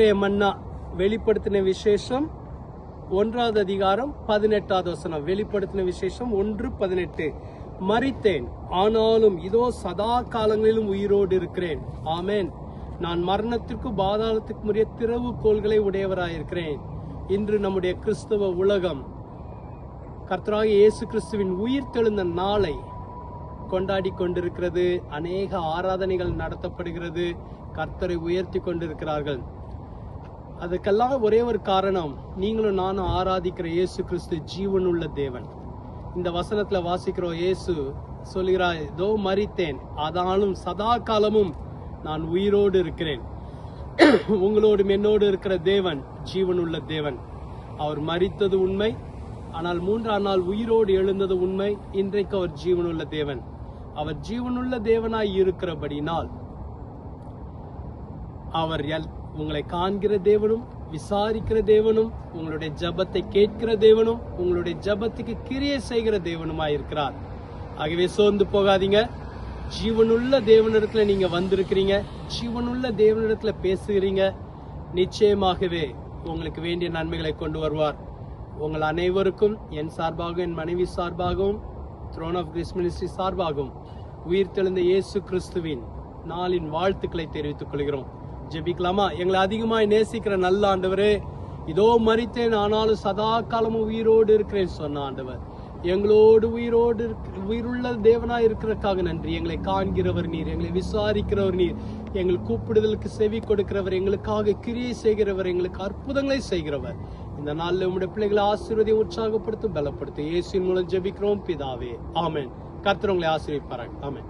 இன்றைய மன்னா வெளிப்படுத்தின விசேஷம் 1வது அதிகாரம் 18வது வசனம். வெளிப்படுத்தின விசேஷம் 1:18. மரித்தேன், ஆனாலும் இதோ சதா காலங்களிலும் உயிரோடு இருக்கிறேன். ஆமென். நான் மரணத்திற்கு பாதாளத்துக்கு முறைய திறவுகோல்களை உடையவராயிருக்கிறேன். இன்று நம்முடைய கிறிஸ்தவ உலகம் கர்த்தராகிய இயேசு கிறிஸ்துவின் உயிர்த்தெழுந்த நாளை கொண்டாடி கொண்டிருக்கிறது. அநேக ஆராதனைகள் நடத்தப்படுகிறது. கர்த்தரை உயர்த்தி கொண்டிருக்கிறார்கள். அதுக்கெல்லாம் ஒரே ஒரு காரணம், நீங்களும் நானும் ஆராதிக்கிற இயேசு கிறிஸ்து ஜீவனுள்ள தேவன். இந்த வசனத்துல வாசிக்கிறோம், இயேசு சொல்கிறார், இதோ மரித்தேன், ஆனாலும் சதா காலமும் நான் உயிரோடு இருக்கிறேன். உங்களோடும் என்னோடு இருக்கிற தேவன் ஜீவனுள்ள தேவன். அவர் மரித்தது உண்மை, ஆனால் 3ஆம் நாள் உயிரோடு எழுந்தது உண்மை. இன்றைக்கு அவர் ஜீவனுள்ள தேவன். அவர் ஜீவனுள்ள தேவனாய் இருக்கிறபடினால் அவர் உங்களை காண்கிற தேவனும், விசாரிக்கிற தேவனும், உங்களுடைய ஜபத்தை கேட்கிற தேவனும், உங்களுடைய ஜபத்துக்கு கிரியை செய்கிற தேவனுமாயிருக்கிறார். ஆகவே சோர்ந்து போகாதீங்க. ஜீவனுள்ள தேவனிடத்துல நீங்க வந்திருக்கிறீங்க. ஜீவனுள்ள தேவனிடத்துல பேசுகிறீங்க. நிச்சயமாகவே உங்களுக்கு வேண்டிய நன்மைகளை கொண்டு வருவார். உங்கள் அனைவருக்கும் என் சார்பாகவும், என் மனைவி சார்பாகவும், த்ரோன் ஆஃப் கிரேஸ் மினிஸ்ட்ரி சார்பாகவும் உயிர்த்தெழுந்த இயேசு கிறிஸ்துவின் நாளின் வாழ்த்துக்களை தெரிவித்துக் கொள்கிறோம். ஜெபிக்கலாமா? எங்களை அதிகமாய் நேசிக்கிற நல்ல ஆண்டவரே, இதோ மரித்தேன், ஆனாலும் சதா காலமும் உயிரோடு இருக்கிறேன் சொன்ன ஆண்டவர், எங்களோடு உயிருள்ள தேவனாய் இருக்கிறதுக்காக நன்றி. எங்களை காண்கிறவர் நீர், எங்களை விசாரிக்கிறவர் நீர், எங்கள் கூப்பிடுதலுக்கு செவி கொடுக்கிறவர், எங்களுக்காக கிரியை செய்கிறவர், எங்களுக்கு அற்புதங்களை செய்கிறவர். இந்த நாளில் உங்களுடைய பிள்ளைகளை ஆசீர்வதியை உற்சாகப்படுத்தும், பலப்படுத்தும். இயேசுவின் மூலம் ஜெபிக்கிறோம் பிதாவே, ஆமென். கர்த்தர் உங்களை ஆசீர்வதிப்பாராக. ஆமென்.